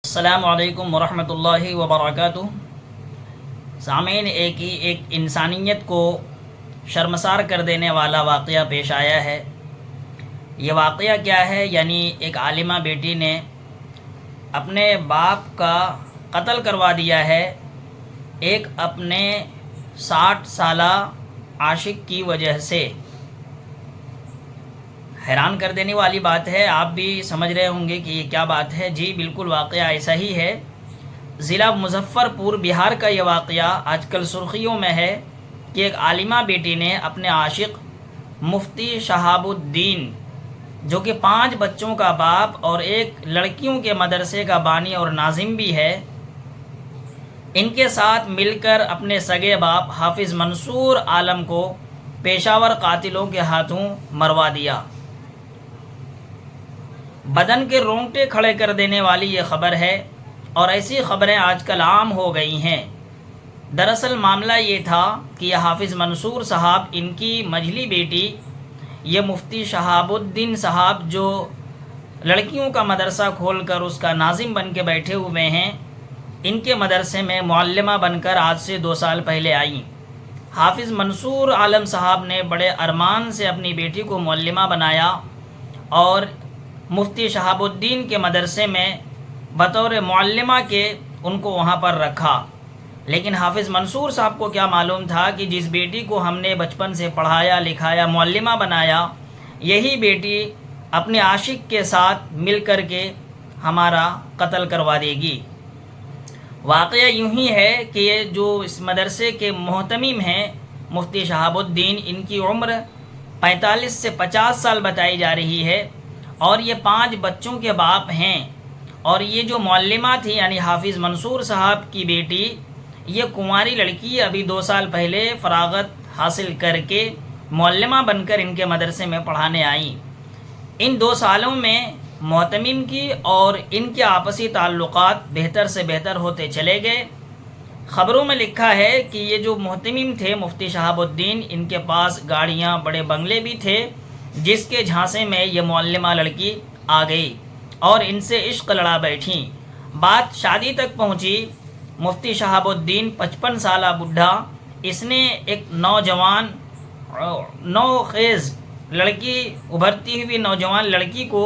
السلام علیکم ورحمۃ اللہ وبرکاتہ۔ سامعین، ایک انسانیت کو شرمسار کر دینے والا واقعہ پیش آیا ہے۔ یہ واقعہ کیا ہے؟ یعنی ایک عالمہ بیٹی نے اپنے باپ کا قتل کروا دیا ہے ایک اپنے 60 سالہ عاشق کی وجہ سے۔ حیران کر دینے والی بات ہے، آپ بھی سمجھ رہے ہوں گے کہ یہ کیا بات ہے۔ جی بالکل، واقعہ ایسا ہی ہے۔ ضلع مظفر پور بہار کا یہ واقعہ آج کل سرخیوں میں ہے کہ ایک عالمہ بیٹی نے اپنے عاشق مفتی شہاب الدین، جو کہ 5 بچوں کا باپ اور ایک لڑکیوں کے مدرسے کا بانی اور ناظم بھی ہے، ان کے ساتھ مل کر اپنے سگے باپ حافظ منصور عالم کو پیشہ ور قاتلوں کے ہاتھوں مروا دیا۔ بدن کے رونگٹے کھڑے کر دینے والی یہ خبر ہے، اور ایسی خبریں آج کل عام ہو گئی ہیں۔ دراصل معاملہ یہ تھا کہ یہ حافظ منصور صاحب، ان کی مجھلی بیٹی، یہ مفتی شہاب الدین صاحب جو لڑکیوں کا مدرسہ کھول کر اس کا ناظم بن کے بیٹھے ہوئے ہیں، ان کے مدرسے میں معلمہ بن کر آج سے 2 سال پہلے آئیں۔ حافظ منصور عالم صاحب نے بڑے ارمان سے اپنی بیٹی کو معلمہ بنایا اور مفتی شہاب الدین کے مدرسے میں بطور معلمہ کے ان کو وہاں پر رکھا۔ لیکن حافظ منصور صاحب کو کیا معلوم تھا کہ جس بیٹی کو ہم نے بچپن سے پڑھایا لکھایا معلمہ بنایا، یہی بیٹی اپنے عاشق کے ساتھ مل کر کے ہمارا قتل کروا دے گی۔ واقعہ یوں ہی ہے کہ یہ جو اس مدرسے کے محتمم ہیں مفتی شہاب الدین، ان کی عمر 45 سے 50 سال بتائی جا رہی ہے، اور یہ 5 بچوں کے باپ ہیں۔ اور یہ جو معلمہ تھی یعنی حافظ منصور صاحب کی بیٹی، یہ کنواری لڑکی ابھی 2 سال پہلے فراغت حاصل کر کے معلمہ بن کر ان کے مدرسے میں پڑھانے آئیں۔ ان 2 سالوں میں محتمم کی اور ان کے آپسی تعلقات بہتر سے بہتر ہوتے چلے گئے۔ خبروں میں لکھا ہے کہ یہ جو محتمم تھے مفتی شہاب الدین، ان کے پاس گاڑیاں بڑے بنگلے بھی تھے، جس کے جھانسے میں یہ معلمہ لڑکی آ گئی اور ان سے عشق لڑا بیٹھیں۔ بات شادی تک پہنچی۔ مفتی شہاب الدین 55 سالہ بڈھا، اس نے ایک نوجوان نوخیز لڑکی، ابھرتی ہوئی نوجوان لڑکی کو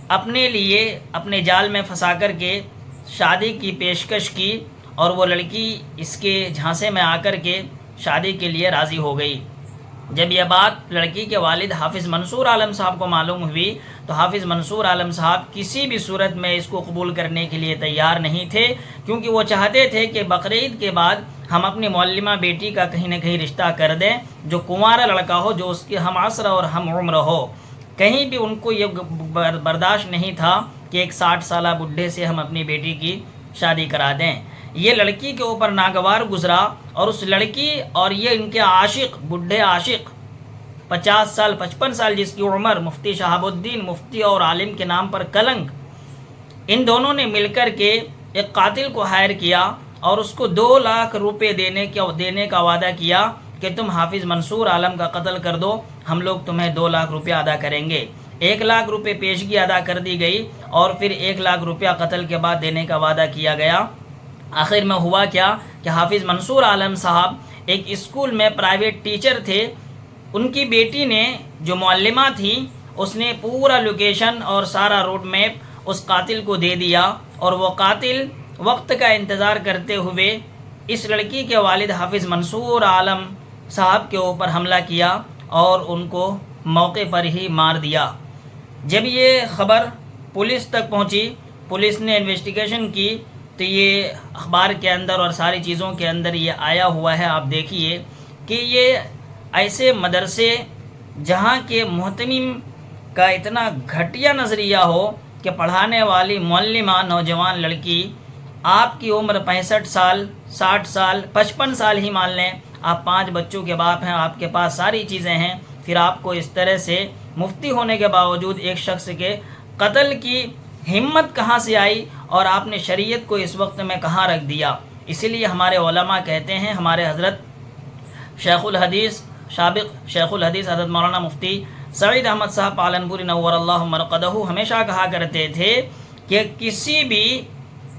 اپنے لیے اپنے جال میں پھنسا کر کے شادی کی پیشکش کی، اور وہ لڑکی اس کے جھانسے میں آ کر کے شادی کے لیے راضی ہو گئی۔ جب یہ بات لڑکی کے والد حافظ منصور عالم صاحب کو معلوم ہوئی تو حافظ منصور عالم صاحب کسی بھی صورت میں اس کو قبول کرنے کے لیے تیار نہیں تھے، کیونکہ وہ چاہتے تھے کہ بقرعید کے بعد ہم اپنی معلمہ بیٹی کا کہیں نہ کہیں رشتہ کر دیں، جو کنوارا لڑکا ہو، جو اس کے ہم عصر اور ہم عمر ہو۔ کہیں بھی ان کو یہ برداشت نہیں تھا کہ ایک 60 سالہ بڈھے سے ہم اپنی بیٹی کی شادی کرا دیں۔ یہ لڑکی کے اوپر ناگوار گزرا، اور اس لڑکی اور یہ ان کے عاشق، بڈھے عاشق 50 سال 55 سال جس کی عمر، مفتی شہاب الدین، مفتی اور عالم کے نام پر کلنک، ان دونوں نے مل کر کے ایک قاتل کو ہائر کیا اور اس کو 2 لاکھ روپے دینے کا وعدہ کیا کہ تم حافظ منصور عالم کا قتل کر دو، ہم لوگ تمہیں 2 لاکھ روپیہ ادا کریں گے۔ 1 لاکھ روپے پیشگی ادا کر دی گئی، اور پھر 1 لاکھ روپیہ قتل کے بعد دینے کا وعدہ کیا گیا۔ آخر میں ہوا کیا کہ حافظ منصور عالم صاحب ایک اسکول میں پرائیویٹ ٹیچر تھے، ان کی بیٹی نے جو معلمہ تھی، اس نے پورا لوکیشن اور سارا روڈ میپ اس قاتل کو دے دیا، اور وہ قاتل وقت کا انتظار کرتے ہوئے اس لڑکی کے والد حافظ منصور عالم صاحب کے اوپر حملہ کیا اور ان کو موقع پر ہی مار دیا۔ جب یہ خبر پولیس تک پہنچی، پولیس نے انویسٹیگیشن کی، تو یہ اخبار کے اندر اور ساری چیزوں کے اندر یہ آیا ہوا ہے۔ آپ دیکھیے کہ یہ ایسے مدرسے جہاں کے محتمم کا اتنا گھٹیا نظریہ ہو کہ پڑھانے والی معلمہ نوجوان لڑکی، آپ کی عمر 65 سال 60 سال 55 سال ہی مان لیں، آپ 5 بچوں کے باپ ہیں، آپ کے پاس ساری چیزیں ہیں، پھر آپ کو اس طرح سے مفتی ہونے کے باوجود ایک شخص کے قتل کی ہمت کہاں سے آئی، اور آپ نے شریعت کو اس وقت میں کہاں رکھ دیا؟ اسی لیے ہمارے علماء کہتے ہیں، ہمارے حضرت شیخ الحدیث سابق شیخ الحدیث حضرت مولانا مفتی سعید احمد صاحب پالنپوری نور اللہ مرقدہ ہمیشہ کہا کرتے تھے کہ کسی بھی